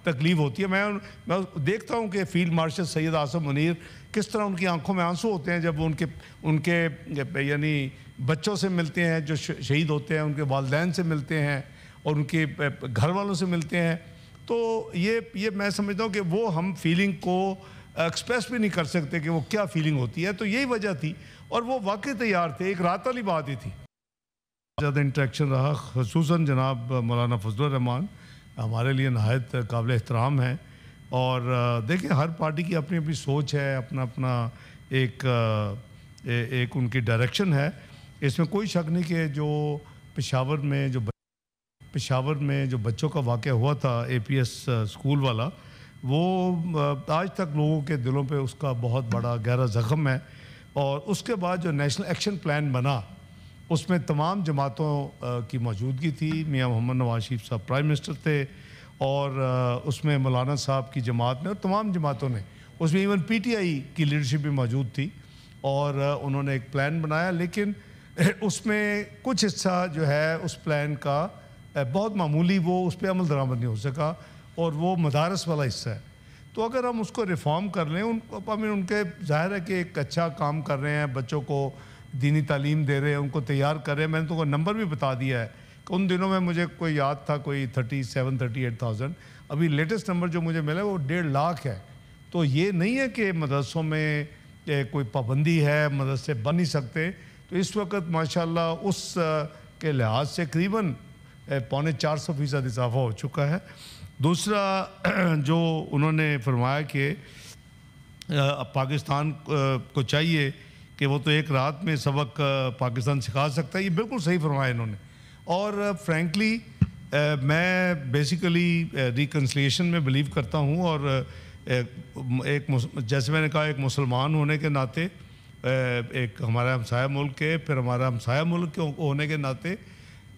तकलीफ़ होती है। मैं देखता हूँ कि फ़ील्ड मार्शल सैयद आसिम मुनीर किस तरह उनकी आंखों में आंसू होते हैं जब उनके यानी बच्चों से मिलते हैं जो शहीद होते हैं, उनके वालिदैन से मिलते हैं और उनके घर वालों से मिलते हैं। तो ये मैं समझता हूँ कि वो हम फीलिंग को एक्सप्रेस भी नहीं कर सकते कि वो क्या फीलिंग होती है। तो यही वजह थी और वो वाकई तैयार थे, एक रात वाली बात ही थी। ज़्यादा इंटरेक्शन रहा, ख़ुसूसन जनाब मौलाना फजलुर रहमान हमारे लिए नहायत काबिल एहतराम है। और देखिए हर पार्टी की अपनी अपनी सोच है, अपना अपना एक उनकी डायरेक्शन है। इसमें कोई शक नहीं कि जो पेशावर में जो बच्चों का वाक़या हुआ था APS स्कूल वाला, वो आज तक लोगों के दिलों पे उसका बहुत बड़ा गहरा ज़ख्म है। और उसके बाद जो नेशनल एक्शन प्लान बना उसमें तमाम जमातों की मौजूदगी थी। मियाँ मोहम्मद नवाज शरीफ साहब प्राइम मिनिस्टर थे और उसमें मौलाना साहब की जमात ने और तमाम जमातों ने, उसमें इवन PTI की लीडरशिप भी मौजूद थी और उन्होंने एक प्लान बनाया। लेकिन उसमें कुछ हिस्सा जो है उस प्लान का बहुत मामूली, वो उस पर अमल दरामद नहीं हो सका और वो मदारस वाला हिस्सा है। तो अगर हम उसको रिफॉर्म कर लें, उनके ज़ाहिर है कि एक अच्छा काम कर रहे हैं, बच्चों को दीनी तालीम दे रहे हैं, उनको तैयार कर रहे हैं। मैंने तो नंबर भी बता दिया है कि उन दिनों में मुझे कोई याद था कोई 37-38,000, अभी लेटेस्ट नंबर जो मुझे मिला वो 1.5 लाख है। तो ये नहीं है कि मदरसों में कोई पाबंदी है, मदरसे बन नहीं सकते। तो इस वक्त माशाल्लाह उस के लिहाज से करीबन 450% इजाफा हो चुका है। दूसरा जो उन्होंने फरमाया कि पाकिस्तान को चाहिए कि वो तो एक रात में सबक पाकिस्तान सिखा सकता है, ये बिल्कुल सही फरमाया इन्होंने। और फ्रैंकली मैं बेसिकली रिकन्सिलिएशन में बिलीव करता हूँ और जैसे मैंने कहा एक मुसलमान होने के नाते, एक हमारा हमसाया मुल्क के, फिर हमारा हमसाया मुल्क के होने के नाते,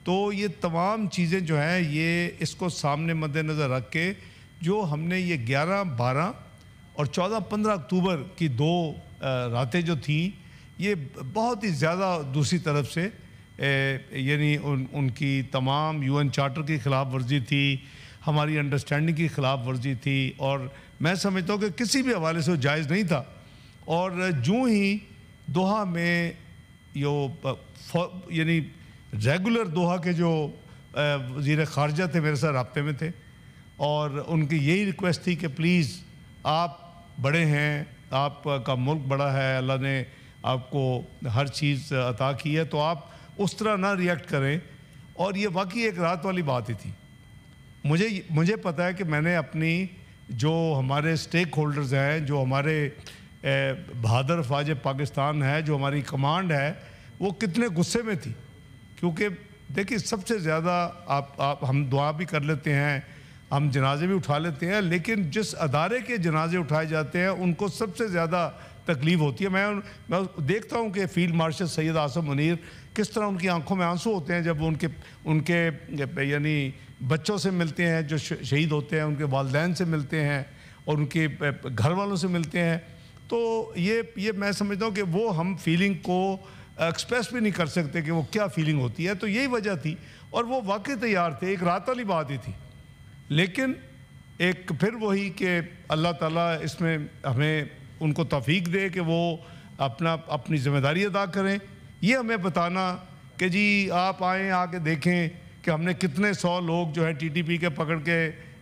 तो ये तमाम चीज़ें जो हैं ये इसको सामने मद्देनज़र रख के जो हमने ये 11, 12 और 14, 15 अक्टूबर की 2 रातें जो थी, ये बहुत ही ज़्यादा दूसरी तरफ से यानी उनकी तमाम UN चार्टर की ख़िलाफ़ वर्जी थी, हमारी अंडरस्टैंडिंग की ख़िलाफ़ वर्जी थी और मैं समझता हूँ कि किसी भी हवाले से वो जायज़ नहीं था। और जूँ ही दोहा में यानी रेगुलर दोहा के जो वज़ीर ख़ारजा थे मेरे साथ रब्ते में थे और उनकी यही रिक्वेस्ट थी कि प्लीज़ आप बड़े हैं, आपका मुल्क बड़ा है, अल्लाह ने आपको हर चीज़ अता की है, तो आप उस तरह ना रिएक्ट करें। और ये वाकई एक रात वाली बात ही थी। मुझे पता है कि मैंने अपनी जो हमारे स्टेक होल्डर्स हैं, जो हमारे बहादुर फ़ौज पाकिस्तान है, जो हमारी कमांड है, वो कितने गुस्से में थी। क्योंकि देखिए सबसे ज़्यादा आप हम दुआ भी कर लेते हैं, हम जनाजे भी उठा लेते हैं, लेकिन जिस अदारे के जनाजे उठाए जाते हैं उनको सबसे ज़्यादा तकलीफ़ होती है। मैं देखता हूँ कि फ़ील्ड मार्शल सैयद आसिम मुनीर किस तरह उनकी आंखों में आंसू होते हैं जब उनके यानी बच्चों से मिलते हैं जो शहीद होते हैं, उनके वालिदैन से मिलते हैं और उनके घर वालों से मिलते हैं। तो ये मैं समझता हूँ कि वो हम फीलिंग को एक्सप्रेस भी नहीं कर सकते कि वो क्या फीलिंग होती है। तो यही वजह थी और वो वाकई तैयार थे, एक रात वाली बात ही थी। लेकिन एक फिर वही कि अल्लाह ताला इसमें हमें उनको तौफीक दे कि वो अपनी ज़िम्मेदारी अदा करें। ये हमें बताना कि जी आप आएँ, आके देखें कि हमने कितने 100 लोग जो है TTP के पकड़ के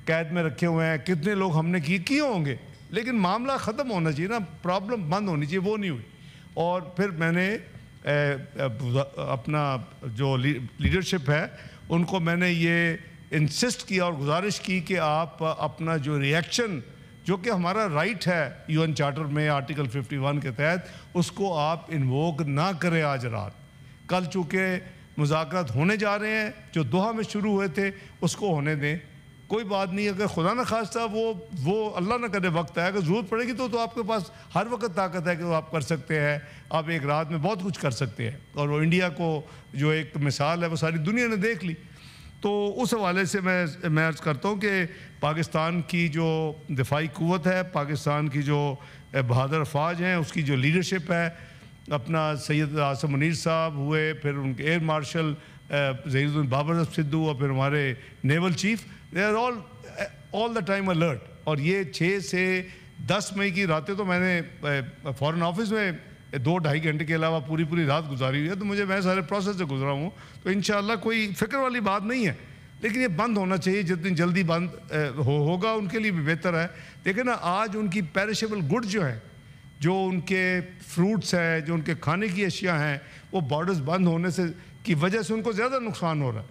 कैद में रखे हुए हैं, कितने लोग हमने किए होंगे, लेकिन मामला ख़त्म होना चाहिए ना, प्रॉब्लम बंद होनी चाहिए, वो नहीं हुई। और फिर मैंने अपना जो लीडरशिप है उनको मैंने ये इंसिस्ट किया और गुजारिश की कि आप अपना जो रिएक्शन, जो कि हमारा राइट है UN चार्टर में आर्टिकल 51 के तहत, उसको आप इन्वोक ना करें आज रात। कल चूँकि मुज़ाकरात होने जा रहे हैं, जो दोहा में शुरू हुए थे उसको होने दें, कोई बात नहीं। अगर खुदा न खास्ता वो अल्लाह न करे वक्त आएगा, ज़रूरत पड़ेगी तो आपके पास हर वक्त ताकत है कि वो आप कर सकते हैं। आप एक रात में बहुत कुछ कर सकते हैं और वो इंडिया को जो एक मिसाल है वो सारी दुनिया ने देख ली। तो उस हवाले से मैं अर्ज़ करता हूँ कि पाकिस्तान की जो दिफाई क़ुव्वत है, पाकिस्तान की जो बहादुर फ़ौज हैं, उसकी जो लीडरशिप है, अपना सैयद आसिम मुनीर साहब हुए, फिर उनके एयर मार्शल ज़हीरुद्दीन बाबर सिद्धू और फिर हमारे naval chief, they are all all the time alert. और ये 6 से 10 मई की रातें तो मैंने फॉरेन ऑफिस में 2-2.5 घंटे के अलावा पूरी रात गुजारी हुई है, तो मैं सारे प्रोसेस से गुजरा हूँ, तो इंशाल्लाह कोई फिक्र वाली बात नहीं है। लेकिन ये बंद होना चाहिए, जितनी जल्दी बंद होगा उनके लिए भी बेहतर है। देखिए ना, आज उनकी पेरिशेबल गुड जो है, जो उनके फ्रूट्स हैं, जो उनके खाने की अशिया हैं, वो बॉर्डर्स बंद होने से की वजह से उनको ज़्यादा नुकसान हो रहा है।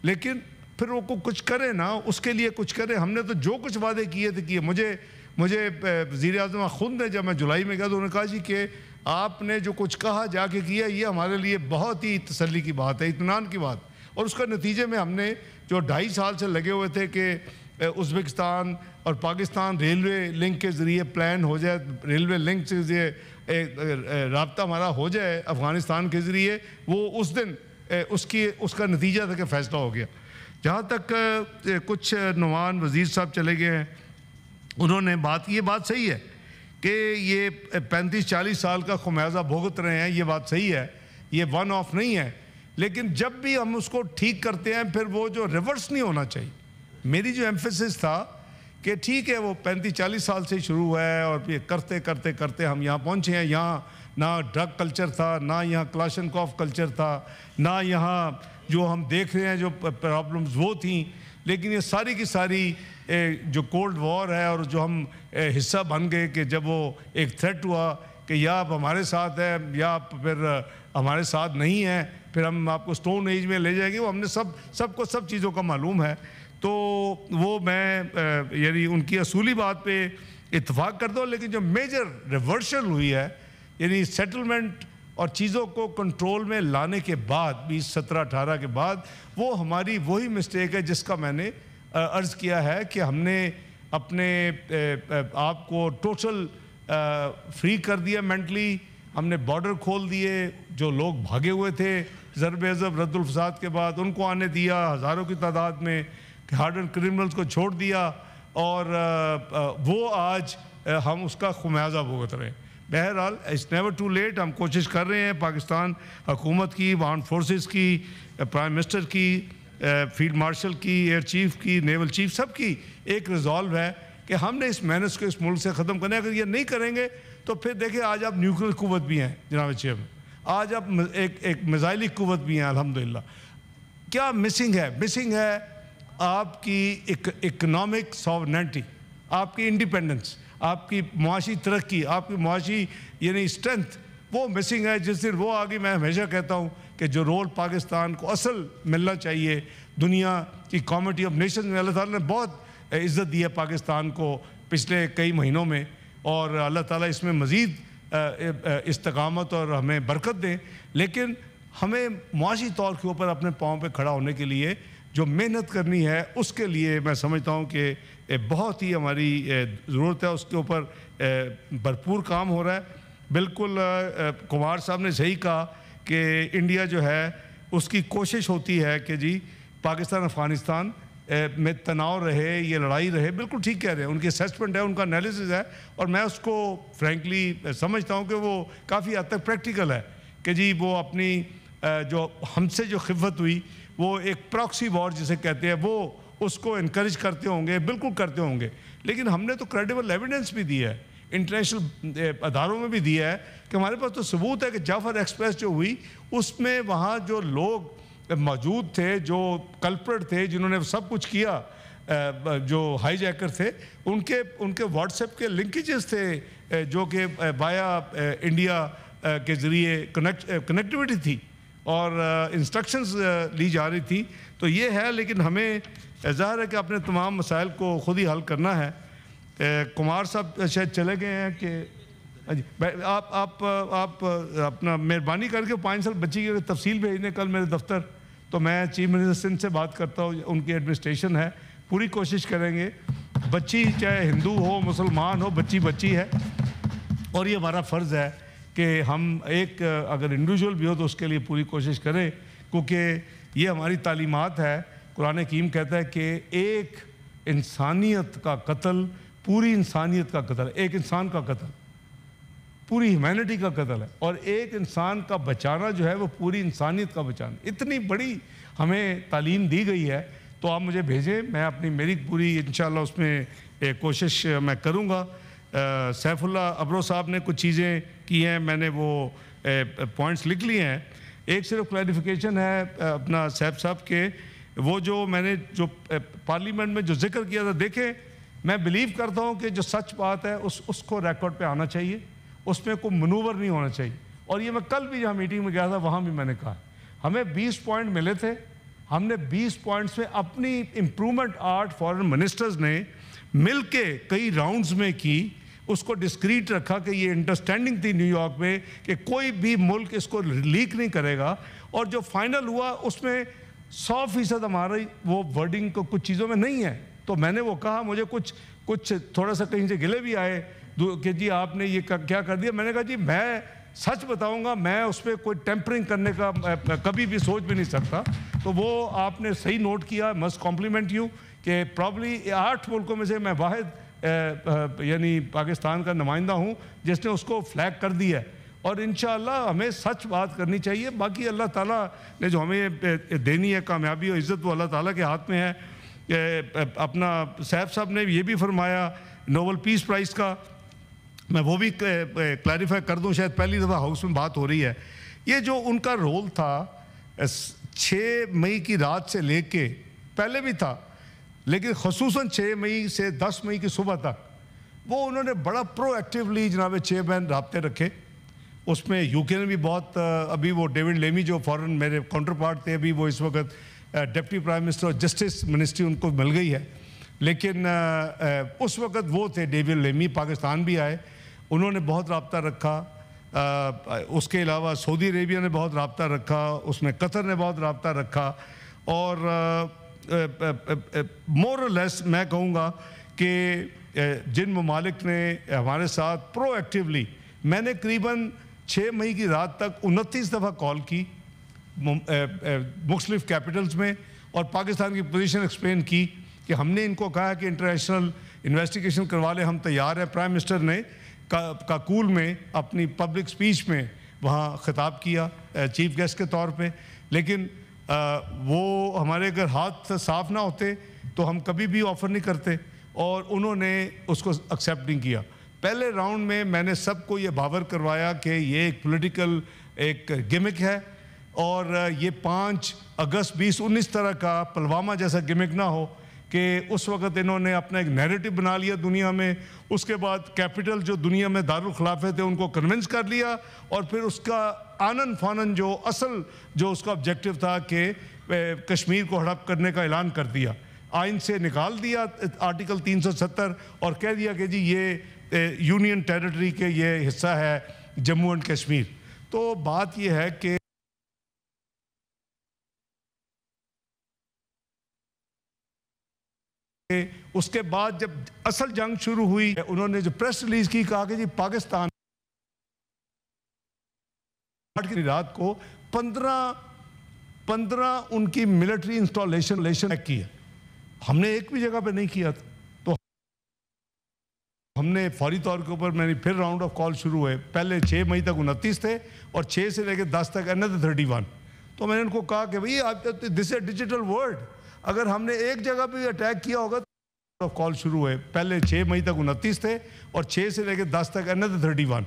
लेकिन फिर वो कुछ करे ना, उसके लिए कुछ करे। हमने तो जो कुछ वादे किए थे किए। मुझे वज़ीर-ए-आज़म खुद ने, जब मैं जुलाई में गया तो उन्होंने कहा जी कि आपने जो कुछ कहा जाके किया, ये हमारे लिए बहुत ही तसल्ली की बात है, इत्मीनान की बात। और उसका नतीजे में हमने जो 2.5 साल से लगे हुए थे कि उज़्बेकिस्तान और पाकिस्तान रेलवे लिंक के ज़रिए प्लान हो जाए, रेलवे लिंक से रब्ता हमारा हो जाए अफ़गानिस्तान के ज़रिए, वो उस दिन उसका नतीजा था कि फ़ैसला हो गया। जहाँ तक कुछ नुमान वज़ीर साहब चले गए हैं, उन्होंने ये बात सही है कि ये 35-40 साल का खुमियाजा भुगत रहे हैं, ये बात सही है, ये वन ऑफ नहीं है। लेकिन जब भी हम उसको ठीक करते हैं, फिर वो जो रिवर्स नहीं होना चाहिए। मेरी जो एम्फेसिस था कि ठीक है, वो 35-40 साल से शुरू हुआ है और ये करते करते करते हम यहाँ पहुँचे हैं। यहाँ ना ड्रग कल्चर था, ना यहाँ क्लाशनकॉफ कल्चर था, ना यहाँ जो हम देख रहे हैं जो प्रॉब्लम्स वो थी। लेकिन ये सारी की सारी जो कोल्ड वॉर है और जो हम हिस्सा बन गए कि जब वो एक थ्रेट हुआ कि या आप हमारे साथ है या आप फिर हमारे साथ नहीं है, फिर हम आपको स्टोन एज में ले जाएंगे, वो हमने सबको सब चीज़ों का मालूम है। तो वो मैं यानी उनकी असूली बात पे इत्तेफाक करता हूँ। लेकिन जो मेजर रिवर्सल हुई है, यानी सेटलमेंट और चीज़ों को कंट्रोल में लाने के बाद 2017-18 के बाद, वो हमारी वही मिस्टेक है जिसका मैंने अर्ज़ किया है कि हमने अपने आप को टोटल फ्री कर दिया मेंटली। हमने बॉर्डर खोल दिए, जो लोग भागे हुए थे ज़रब-ए-अज़ब रद्दुल फसाद के बाद, उनको आने दिया हज़ारों की तादाद में, हार्डन क्रिमिनल्स को छोड़ दिया, और वो आज हम उसका खुमियाजा भुगत रहे हैं। बहरहाल इट्स नेवर टू लेट। हम कोशिश कर रहे हैं, पाकिस्तान हुकूमत की, आर्म्ड फोर्सेस की, प्राइम मिनिस्टर की, फील्ड मार्शल की, एयर चीफ की, नेवल चीफ, सब की एक रिजॉल्व है कि हमने इस मेहनत को इस मुल्क से ख़त्म करना है। अगर ये नहीं करेंगे तो फिर देखिए, आज आप न्यूक्लियर कुव्वत भी हैं जनाब चेयरमैन, आज आप एक मिसाइली कुव्वत भी हैं अल्हम्दुलिल्लाह। क्या मिसिंग है? मिसिंग है आपकी इकनॉमिक सॉवरेनिटी, आपकी इंडिपेंडेंस, आपकी मुआशी तरक्की, आपकी मुआशी यानी स्ट्रेंथ, वो मिसिंग है। जिस दिन वो आगे, मैं हमेशा कहता हूँ कि जो रोल पाकिस्तान को असल मिलना चाहिए दुनिया की कम्युनिटी ऑफ नेशंस में, अल्लाह ताला ने बहुत इज़्ज़त दी है पाकिस्तान को पिछले कई महीनों में, और अल्लाह ताला इसमें मज़ीद इस्तकामत और हमें बरकत दें। लेकिन हमें मुआशी तौर के ऊपर अपने पाँव पे खड़ा होने के लिए जो मेहनत करनी है, उसके लिए मैं समझता हूँ कि बहुत ही हमारी ज़रूरत है। उसके ऊपर भरपूर काम हो रहा है। बिल्कुल कुमार साहब ने सही कहा कि इंडिया जो है उसकी कोशिश होती है कि जी पाकिस्तान अफ़गानिस्तान में तनाव रहे, ये लड़ाई रहे। बिल्कुल ठीक कह रहे हैं, उनकी असेसमेंट है, उनका एनालिसिस है, और मैं उसको फ्रैंकली समझता हूँ कि वो काफ़ी हद तक प्रैक्टिकल है कि जी वो अपनी जो हमसे जो खिफ़त हुई, वो एक प्रॉक्सी वॉर जिसे कहते हैं, वो उसको इनकरेज करते होंगे, बिल्कुल करते होंगे। लेकिन हमने तो क्रेडिबल एविडेंस भी दिया है, इंटरनेशनल अदारों में भी दिया है कि हमारे पास तो सबूत है कि जाफर एक्सप्रेस जो हुई, उसमें वहाँ जो लोग मौजूद थे, जो कल्प्रेट थे, जिन्होंने सब कुछ किया, जो हाईजैकर थे, उनके व्हाट्सएप के लिंकेजेस थे, जो कि बाया इंडिया के ज़रिए कनेक्टिविटी थी और इंस्ट्रक्शंस ली जा रही थी। तो ये है, लेकिन हमें ज़ाहिर है कि अपने तमाम मसाइल को ख़ुद ही हल करना है। कुमार साहब शायद चले गए हैं कि आप अपना मेहरबानी करके 5 साल बच्ची की तफसील भेजने कल मेरे दफ्तर, तो मैं चीफ मिनिस्टर सिंध से बात करता हूँ, उनकी एडमिनिस्ट्रेशन है, पूरी कोशिश करेंगे। बच्ची चाहे हिंदू हो मुसलमान हो, बच्ची बच्ची है, और ये हमारा फ़र्ज़ है कि हम एक अगर इंडिविजुअल भी हो तो उसके लिए पूरी कोशिश करें, क्योंकि ये हमारी तालीमात है। कुरान हकीम कहता है कि एक इंसानियत का कत्ल पूरी इंसानियत का कत्ल है, एक इंसान का कत्ल पूरी ह्यूमैनिटी का कत्ल है, और एक इंसान का बचाना जो है वो पूरी इंसानियत का बचाना। इतनी बड़ी हमें तालीम दी गई है। तो आप मुझे भेजें, मैं अपनी मेरी पूरी इंशाल्लाह उसमें कोशिश मैं करूँगा। सैफुल्लाह अब्रो साहब ने कुछ चीज़ें की हैं, मैंने वो पॉइंट्स लिख लिए हैं। एक सिर्फ क्लैरिफिकेशन है अपना सैफ साहब के, वो जो मैंने जो पार्लियामेंट में जो जिक्र किया था, देखें मैं बिलीव करता हूँ कि जो सच बात है उसको रिकॉर्ड पे आना चाहिए, उसमें कोई मनूवर नहीं होना चाहिए। और ये मैं कल भी जहाँ मीटिंग में गया था वहाँ भी मैंने कहा, हमें 20 पॉइंट मिले थे, हमने 20 पॉइंट्स में अपनी इम्प्रूवमेंट आर्ट फॉरेन मिनिस्टर्स ने मिल के कई राउंड्स में की, उसको डिस्क्रीट रखा कि ये अंडरस्टैंडिंग थी न्यूयॉर्क में कि कोई भी मुल्क इसको लीक नहीं करेगा। और जो फाइनल हुआ उसमें 100% हमारी वो वर्डिंग को कुछ चीज़ों में नहीं है। तो मैंने वो कहा, मुझे कुछ थोड़ा सा कहीं से गिले भी आए कि जी आपने ये क्या कर दिया। मैंने कहा जी मैं सच बताऊंगा, मैं उस पर कोई टेम्परिंग करने का कभी भी सोच भी नहीं सकता। तो वो आपने सही नोट किया, मस्ट कॉम्प्लीमेंट यू कि प्रॉब्ली 8 मुल्कों में से मैं वाहिद यानी पाकिस्तान का नुमाइंदा हूँ जिसने उसको फ्लैग कर दिया है। और इंशाअल्लाह हमें सच बात करनी चाहिए। बाकी अल्लाह ताला ने जो हमें देनी है कामयाबी और इज़्ज़त, वो अल्लाह ताला के हाथ में है। अपना सैफ साहब ने ये भी फरमाया नोबेल पीस प्राइज़ का, मैं वो भी क्लैरिफाई कर दूं, शायद पहली दफ़ा हाउस में बात हो रही है। ये जो उनका रोल था 6 मई की रात से लेके, पहले भी था लेकिन ख़ुसूसन 6 मई से 10 मई की सुबह तक, वो उन्होंने बड़ा प्रोएक्टिवली जनाब चेयरमैन राब्ते रखे। उसमें यूके ने भी बहुत, अभी वो डेविड लेमी जो फॉरेन मेरे काउंटर पार्ट थे, अभी वो इस वक्त डिप्टी प्राइम मिनिस्टर और जस्टिस मिनिस्ट्री उनको मिल गई है, लेकिन उस वक्त वो थे डेविड लेमी, पाकिस्तान भी आए, उन्होंने बहुत रब्ता रखा। उसके अलावा सऊदी अरेबिया ने बहुत रब्ता रखा, उसमें कतर ने बहुत रब्ता रखा। और मोर और लेस मैं कहूँगा कि जिन ममालिक ने हमारे साथ प्रोएक्टिवली, मैंने करीबन 6 मई की रात तक 29 दफ़ा कॉल की मुख्तलिफ कैपिटल्स में और पाकिस्तान की पोजीशन एक्सप्लेन की कि हमने इनको कहा कि इंटरनेशनल इन्वेस्टिगेशन करवा ले, हम तैयार हैं। प्राइम मिनिस्टर ने काकूल में अपनी पब्लिक स्पीच में वहाँ ख़िताब किया चीफ गेस्ट के तौर पे, लेकिन वो हमारे अगर हाथ साफ ना होते तो हम कभी भी ऑफ़र नहीं करते, और उन्होंने उसको एक्सेप्ट नहीं किया। पहले राउंड में मैंने सबको ये बावर करवाया कि ये एक पॉलिटिकल एक गिमिक है और ये 5 अगस्त 2019 तरह का पुलवामा जैसा गिमिक ना हो कि उस वक़्त इन्होंने अपना एक नैरेटिव बना लिया दुनिया में, उसके बाद कैपिटल जो दुनिया में दारुल खिलाफत थे उनको कन्विंस कर लिया, और फिर उसका आनन फानन जो असल जो उसका ऑब्जेक्टिव था कि कश्मीर को हड़प करने का ऐलान कर दिया, आइन से निकाल दिया आर्टिकल 370 और कह दिया कि जी ये यूनियन टेरिटरी के ये हिस्सा है जम्मू एंड कश्मीर। तो बात ये है कि उसके बाद जब असल जंग शुरू हुई, उन्होंने जो प्रेस रिलीज की, कहा कि जी पाकिस्तान की रात को 15 उनकी मिलिट्री इंस्टॉलेशन की है। हमने एक भी जगह पे नहीं किया था। तो हमने फौरी तौर के ऊपर मैंने फिर राउंड ऑफ कॉल शुरू हुए। पहले 6 मई तक 29 थे और 6 से लेकर 10 तक अनदर 31। तो मैंने उनको कहा कि भाई आप दिस इज डिजिटल वर्ल्ड, अगर हमने एक जगह पे अटैक किया होगा तो कॉल शुरू हुए। पहले 6 मई तक 29 थे और 6 से लेकर 10 तक अनदर 31।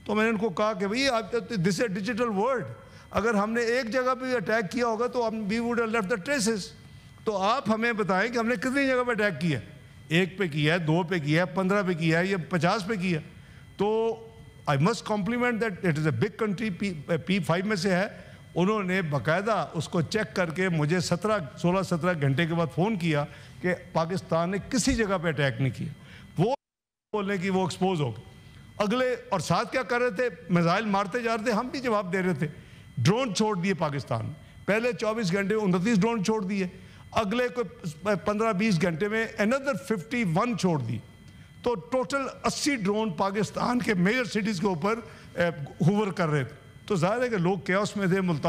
तो मैंने उनको कहा कि भाई आप दिस इज डिजिटल वर्ल्ड, अगर हमने एक जगह पे अटैक किया होगा तो we would have left the traces. तो आप हमें बताएं कि हमने कितनी जगह पे अटैक किया, 1 पे किया है, 2 पे किया है, 15 पे किया है या 50 पे किया। तो I must compliment that it is a big country, P5 में से है। उन्होंने बाकायदा उसको चेक करके मुझे 16-17 घंटे के बाद फ़ोन किया कि पाकिस्तान ने किसी जगह पे अटैक नहीं किया। वो बोलने की वो एक्सपोज हो गए। अगले और साथ क्या कर रहे थे, मिसाइल मारते जा रहे थे, हम भी जवाब दे रहे थे। ड्रोन छोड़ दिए पाकिस्तान, पहले 24 घंटे 29 ड्रोन छोड़ दिए, अगले कोई 15-20 घंटे में अनदर 51 छोड़ दी। तो टोटल 80 ड्रोन पाकिस्तान के मेजर सिटीज़ के ऊपर हुवर कर रहे थे। तो जाहिर है कि लोग कैओस में थे। मुल्तान